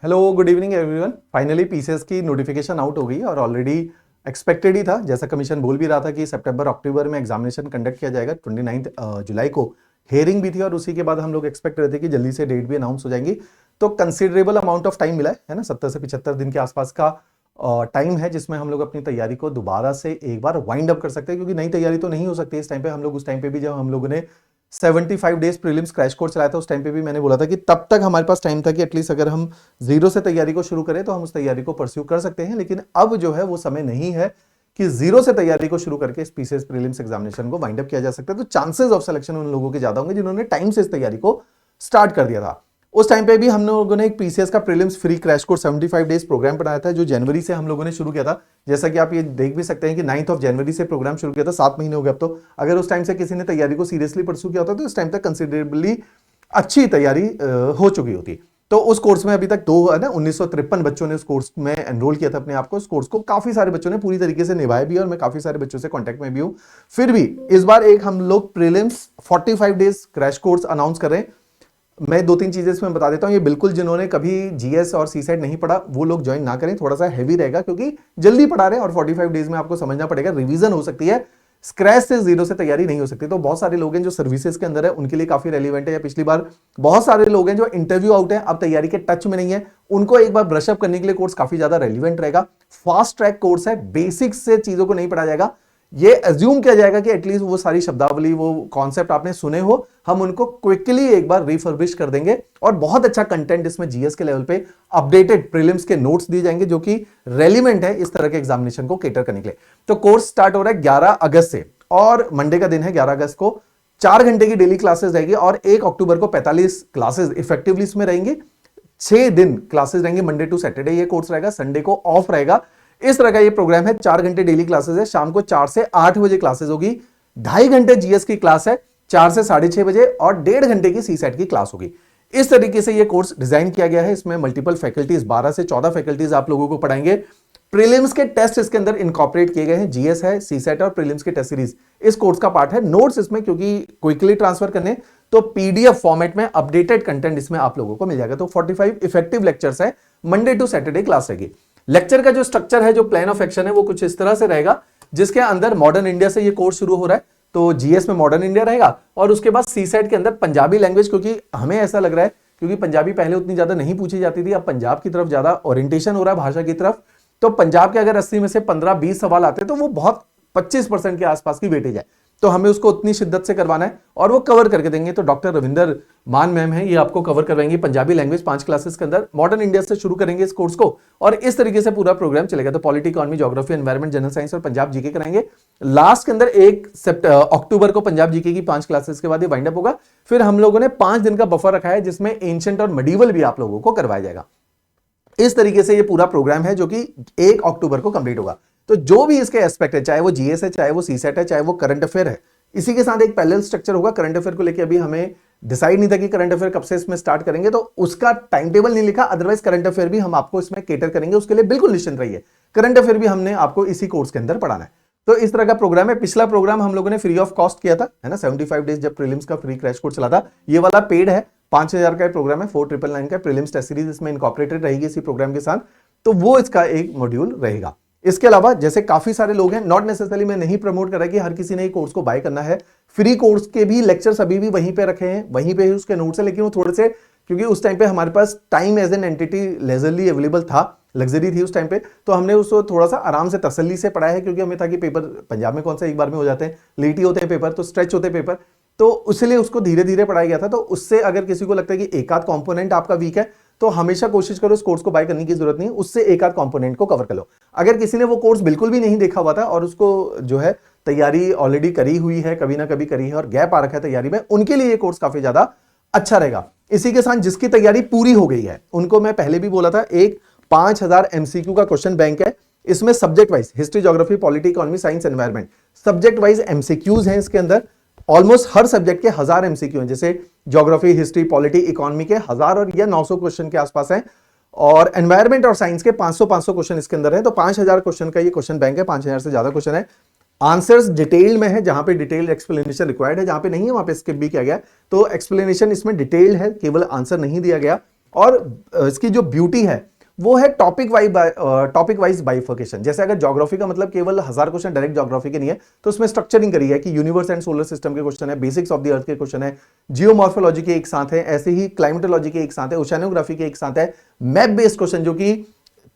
Hello good evening everyone. Finally PCS की notification out हो गई और ऑलरेडी एक्सपेक्टेड ही था, जैसा कमीशन बोल भी रहा था कि सितंबर अक्टूबर में एग्जामिनेशन कंडक्ट किया जाएगा। 29 जुलाई को हेयरिंग भी थी और उसी के बाद हम लोग एक्सपेक्ट रहे थे कि जल्दी से डेट भी अनाउंस हो जाएंगी। तो कंसिडरेबल अमाउंट ऑफ टाइम मिला है ना, 70 से 75 दिन के आसपास का टाइम है जिसमें हम लोग अपनी तैयारी को दोबारा से एक बार वाइंड अप कर सकते हैं, क्योंकि नई तैयारी तो नहीं हो सकती इस टाइम पे। हम लोग उस टाइम पे भी जब हम लोगों ने 75 डेज प्रीलिम्स क्रैश कोर्स चलाया था, उस टाइम पे भी मैंने बोला था कि तब तक हमारे पास टाइम था कि एटलीस्ट अगर हम जीरो से तैयारी को शुरू करें तो हम उस तैयारी को परस्यू कर सकते हैं। लेकिन अब जो है वो समय नहीं है कि जीरो से तैयारी को शुरू करके इस पीसीएस प्रीलिम्स एग्जामिनेशन को वाइंड अप किया जा सकता है। तो चांसेस ऑफ सिलेक्शन उन लोगों के ज्यादा होंगे जिन्होंने टाइम से इस तैयारी को स्टार्ट कर दिया था। उस टाइम पे भी हम लोगों ने एक पीसीएस का prelims free crash course 75 days programme बनाया था, जो जनवरी से हम लोगों ने शुरू किया था। जैसा कि आप ये देख भी सकते हैं कि 9 जनवरी से प्रोग्राम शुरू किया था, 7 महीने हो गए अब तो। अगर उस टाइम से किसी ने तैयारी को सीरियसली परस्यू किया होता तो इस टाइम तक कंसिडरेबली अच्छी तैयारी हो चुकी होती। तो उस कोर्स में अभी तक 1953 बच्चों ने उस कोर्स में एनरोल किया था अपने आप को। उस कोर्स को काफी सारे बच्चों ने पूरी तरीके से निभाया भी और मैं काफी सारे बच्चों से कांटेक्ट में भी हूं। फिर भी इस बार एक हम लोग prelims 45 days crash course announce कर रहे हैं। मैं दो तीन चीजें इसमें बता देता हूं। ये बिल्कुल जिन्होंने कभी जीएस और सीसेट नहीं पढ़ा वो लोग ज्वाइन ना करें, थोड़ा सा हैवी रहेगा क्योंकि जल्दी पढ़ा रहे हैं और 45 डेज में आपको समझना पड़ेगा। रिवीजन हो सकती है, स्क्रैच से जीरो से तैयारी नहीं हो सकती। तो बहुत सारे लोग हैं जो सर्विसेज के अंदर है, उनके लिए काफी रेलिवेंट है। या पिछली बार बहुत सारे लोग हैं जो इंटरव्यू आउट है, अब तैयारी के टच में नहीं है, उनको एक बार ब्रशअप करने के लिए कोर्स काफी ज्यादा रेलिवेंट रहेगा। फास्ट ट्रैक कोर्स है, बेसिक्स से चीजों को नहीं पढ़ा जाएगा। ये एज्यूम किया जाएगा कि एटलीस्ट वो सारी शब्दावली, वो कॉन्सेप्ट आपने सुने हो, हम उनको क्विकली एक बार रिफर्बिश कर देंगे। और बहुत अच्छा कंटेंट इसमें जीएस के लेवल पे अपडेटेड प्रीलिम्स के नोट्स दिए जाएंगे जो कि रेलिवेंट है इस तरह के एग्जामिनेशन को केटर करने के लिए। तो कोर्स स्टार्ट हो रहा है 11 अगस्त से और मंडे का दिन है 11 अगस्त को। 4 घंटे की डेली क्लासेस रहेगी और 1 अक्टूबर को 45 क्लासेस इफेक्टिवली इसमें रहेंगे। 6 दिन क्लासेस रहेंगे, मंडे टू सैटरडे ये कोर्स रहेगा, संडे को ऑफ रहेगा। इस तरह का ये प्रोग्राम है। 4 घंटे डेली क्लासेस है, शाम को 4 से 8 बजे क्लासेस होगी। 2.5 घंटे जीएस की क्लास है 4 से 6:30 बजे और 1.5 घंटे की सीसेट की क्लास होगी। इस तरीके से ये कोर्स डिजाइन किया गया है। इसमें मल्टीपल फैकल्टीज, 12 से 14 फैकल्टीज आप लोगों को पढ़ाएंगे। प्रीलिम्स के टेस्ट इसके अंदर इनकॉर्पोरेट किए गए हैं, जीएस है, सीसेट और प्रीलिम्स के टेस्ट सीरीज इस कोर्स का पार्ट है। नोट्स इसमें क्योंकि क्विकली ट्रांसफर करने, तो पीडीएफ फॉर्मेट में अपडेटेड कंटेंट इसमें आप लोगों को मिल जाएगा। तो 45 इफेक्टिव लेक्चर्स है, मंडे टू सैटरडे क्लास रहेगी। लेक्चर का जो स्ट्रक्चर है, जो प्लान ऑफ एक्शन है, वो कुछ इस तरह से रहेगा, जिसके अंदर मॉडर्न इंडिया से ये कोर्स शुरू हो रहा है। तो जीएस में मॉडर्न इंडिया रहेगा और उसके बाद सीसेट के अंदर पंजाबी लैंग्वेज, क्योंकि हमें ऐसा लग रहा है क्योंकि पंजाबी पहले उतनी ज्यादा नहीं पूछी जाती थी, अब पंजाब की तरफ ज्यादा ओरिएंटेशन हो रहा है भाषा की तरफ। तो पंजाब के अगर 80 में से 15-20 सवाल आते हैं तो वो बहुत 25% के आसपास की वेटेज है। तो हमें उसको उतनी शिद्दत से करवाना है और वो कवर करके देंगे। तो डॉक्टर रविंदर मान मैम है, ये आपको कवर करवाएंगे पंजाबी लैंग्वेज 5 क्लासेस के अंदर। मॉडर्न इंडिया से शुरू करेंगे इस कोर्स को और इस तरीके से पूरा प्रोग्राम चलेगा। तो polity, economy, geography, environment, general science और पंजाब जीके कराएंगे। लास्ट के अंदर 1 अक्टूबर को पंजाब जीके की 5 क्लासेस के बाद ये वाइंड अप होगा। फिर हम लोगों ने 5 दिन का बफर रखा है जिसमें एंशिएंट और मेडिवल भी आप लोगों को करवाया जाएगा। इस तरीके से ये पूरा प्रोग्राम है जो कि 1 अक्टूबर को कंप्लीट होगा। तो जो भी इसके एस्पेक्ट है, चाहे वो जीएस है, चाहे वो सीसेट है, चाहे वो करंट अफेयर है, इसी के साथ एक पैरेलल स्ट्रक्चर होगा। करंट अफेयर को लेकर अभी हमें डिसाइड नहीं था कि करंट अफेयर कब से इसमें स्टार्ट करेंगे, तो उसका टाइम टेबल नहीं लिखा। अदरवाइज करंट अफेयर भी हम आपको इसमें केटर करेंगे, उसके लिए बिल्कुल निश्चिंत रहिए। करंट अफेयर भी हमने आपको इसी कोर्स के अंदर पढ़ाना है। तो इस तरह का प्रोग्राम है। पिछला प्रोग्राम हम लोगों ने फ्री ऑफ कॉस्ट किया था, है ना, 75 डेज जब प्रीलिम्स का फ्री क्रैश कोर्स चला था। ये वाला पेड है, 5000 का प्रोग्राम है, 4999 का प्रीलिम्स टेस्ट सीरीज इसमें इनकॉर्पोरेटेड रहेगी इसी प्रोग्राम के साथ। तो वो इसका एक मॉड्यूल रहेगा। इसके अलावा जैसे काफी सारे लोग हैं, नॉट नेसेसरली मैं नहीं प्रमोट कर रहा कि हर किसी ने कोर्स को बाय करना है। फ्री कोर्स के भी लेक्चर्स अभी भी वहीं पे रखे हैं, वहीं पे ही उसके नोट्स है, लेकिन वो थोड़े से, क्योंकि उस टाइम पे हमारे पास time as an entity leisurely available था, लग्जरी थी उस टाइम पे, तो हमने उसको थोड़ा सा आराम से तसल्ली से पढ़ा है। क्योंकि हमें था कि पेपर पंजाब में कौन सा एक बार में हो जाते हैं, लेट ही होते हैं पेपर, तो स्ट्रेच होते हैं पेपर, तो इसलिए उसको धीरे धीरे पढ़ाया गया था। तो उससे अगर किसी को लगता है कि एक आध कंपोनेंट आपका वीक है, तो हमेशा कोशिश करो इस कोर्स को बाय करने की जरूरत नहीं, उससे एक आध कंपोनेंट को कवर कर लो। अगर किसी ने वो कोर्स बिल्कुल भी नहीं देखा हुआ था और उसको जो है तैयारी ऑलरेडी करी हुई है, कभी ना कभी करी है और गैप आ रखा है तैयारी में, उनके लिए ये कोर्स काफी ज्यादा अच्छा रहेगा। इसी के साथ जिसकी तैयारी पूरी हो गई है उनको मैं पहले भी बोला था, एक 5000 एमसीक्यू का क्वेश्चन बैंक है। इसमें subject wise history, geography, polity, economy, science, environment, subject wise MCQs हैं इसके अंदर। ऑलमोस्ट हर सब्जेक्ट के 1000 एमसीक्यू हैं, जैसे ज्योग्राफी, हिस्ट्री, पॉलिटी, इकोनॉमी के 1000 और या 900 क्वेश्चन के आसपास हैं। और एनवायरमेंट और साइंस के 500 क्वेश्चन इसके अंदर है। तो 5000 क्वेश्चन का ये क्वेश्चन बैंक है, 5000 से ज्यादा क्वेश्चन है। आंसर्स डिटेल में है, जहां पे डिटेल्ड एक्सप्लेनेशन रिक्वायर्ड है, जहां पे नहीं है वहां पे स्किप भी किया गया। तो एक्सप्लेनेशन इसमें डिटेल्ड है, केवल आंसर नहीं दिया गया। और इसकी जो ब्यूटी है वो है टॉपिक वाइज बाइफर्केशन। जैसे अगर ज्योग्राफी का मतलब केवल 1000 क्वेश्चन डायरेक्ट ज्योग्राफी के नहीं है, तो उसमें स्ट्रक्चरिंग करी है कि यूनिवर्स एंड सोलर सिस्टम के क्वेश्चन है, बेसिक्स ऑफ द अर्थ के क्वेश्चन है, जियोमॉर्फोलॉजी के एक साथ है, ऐसे ही क्लाइमेटोलॉजी के एक साथ है, ओशियानोग्राफी के एक साथ है, मैप बेस्ड क्वेश्चन जो कि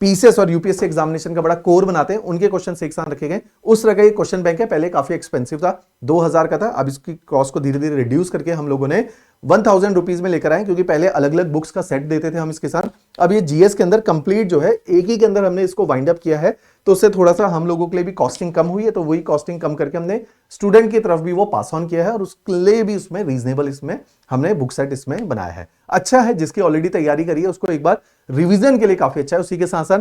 पीसीएस और यूपीएससी एग्जामिनेशन का बड़ा कोर बनाते हैं, उनके क्वेश्चन एक साथ रखे गए। उस तरह का एक क्वेश्चन बैंक है, पहले काफी एक्सपेंसिव था, 2000 का था, अब इसकी कॉस्ट को धीरे धीरे रिड्यूस करके हम लोगों ने 1000 रुपीज में लेकर आए, क्योंकि पहले अलग अलग बुक्स का सेट देते थे हम इसके साथ। अब ये जीएस के अंदर कंप्लीट जो है एक ही के अंदर हमने इसको वाइंड अप किया है, तो उससे थोड़ा सा हम लोगों के लिए भी कॉस्टिंग कम हुई है, तो वही कॉस्टिंग कम करके हमने स्टूडेंट की तरफ भी वो पास ऑन किया है, और उसके लिए भी उसमें रीजनेबल इसमें हमने बुक सेट इसमें बनाया है। अच्छा है, जिसकी ऑलरेडी तैयारी करी है उसको एक बार रिविजन के लिए काफी अच्छा है। उसी के साथ साथ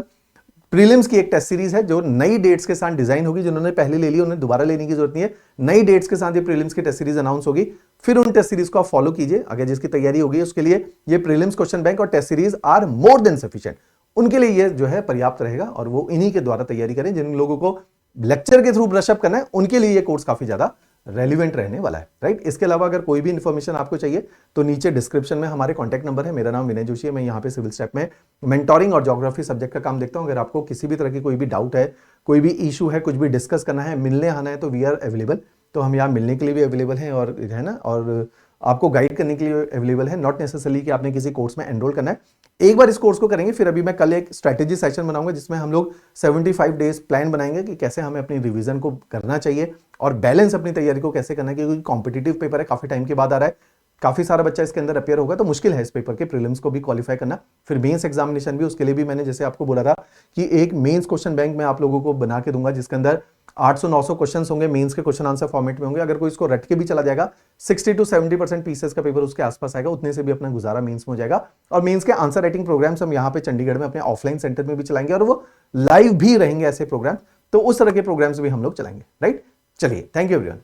प्रीलिम्स की एक टेस्ट सीरीज है जो नई डेट्स के साथ डिजाइन होगी, जिन्होंने पहले ले ली उन्हें दोबारा लेने की जरूरत नहीं है, नई डेट्स के साथ ये प्रीलिम्स की टेस्ट सीरीज अनाउंस होगी, फिर उन टेस्ट सीरीज को आप फॉलो कीजिए। अगर जिसकी तैयारी होगी उसके लिए ये प्रीलिम्स क्वेश्चन बैंक और test series are more than sufficient, उनके लिए ये जो है पर्याप्त रहेगा, और वो इन्हीं के द्वारा तैयारी करें। जिन लोगों को लेक्चर के थ्रू ब्रशअप करना है उनके लिए ये कोर्स काफी ज्यादा रेलिवेंट रहने वाला है, राइट। इसके अलावा अगर कोई भी इंफॉर्मेशन आपको चाहिए तो नीचे डिस्क्रिप्शन में हमारे कॉन्टैक्ट नंबर है। मेरा नाम विनय जोशी है, मैं यहाँ पे सिविल स्टेप में मेंटोरिंग और ज्योग्राफी सब्जेक्ट का काम देखता हूँ। अगर आपको किसी भी तरह की कोई भी डाउट है, कोई भी इशू है, कुछ भी डिस्कस करना है, मिलने आना है, तो वी आर अवेलेबल। तो हम यहाँ मिलने के लिए भी अवेलेबल हैं, और है ना, और आपको गाइड करने के लिए अवेलेबल है। नॉट नेसेसरली कि आपने किसी कोर्स में एनरोल करना है। एक बार इस कोर्स को करेंगे, फिर अभी मैं कल एक स्ट्रेटेजी सेशन बनाऊंगा जिसमें हम लोग 75 डेज प्लान बनाएंगे कि कैसे हमें अपनी रिवीजन को करना चाहिए और बैलेंस अपनी तैयारी को कैसे करना है, क्योंकि कॉम्पिटिटिव पेपर है, काफी टाइम के बाद आ रहा है, काफी सारा बच्चा इसके अंदर अपेयर होगा, तो मुश्किल है इस पेपर के प्रीलिम्स को भी क्वालिफाई करना। फिर मेंस एग्जामिनेशन भी, उसके लिए भी मैंने जैसे आपको बोला था कि एक मेंस क्वेश्चन बैंक मैं आप लोगों को बना के दूंगा, जिसके अंदर 800-900 क्वेश्चन होंगे, मेंस के क्वेश्चन आंसर फॉर्मेट में होंगे। अगर कोई इसको रट के भी चला जाएगा, 60 to 70% पीसेस का पेपर उसके आसपास आएगा, उतने से भी अपना गुजारा मेंस में हो जाएगा। और मेंस के आंसर राइटिंग प्रोग्राम्स हम यहाँ पे चंडीगढ़ में अपने ऑफलाइन सेंटर में भी चलाएंगे, और वो लाइव भी रहेंगे ऐसे प्रोग्राम, तो उस तरह के प्रोग्राम्स भी हम लोग चलाएंगे, राइट। चलिए, थैंक यू एवरीवन।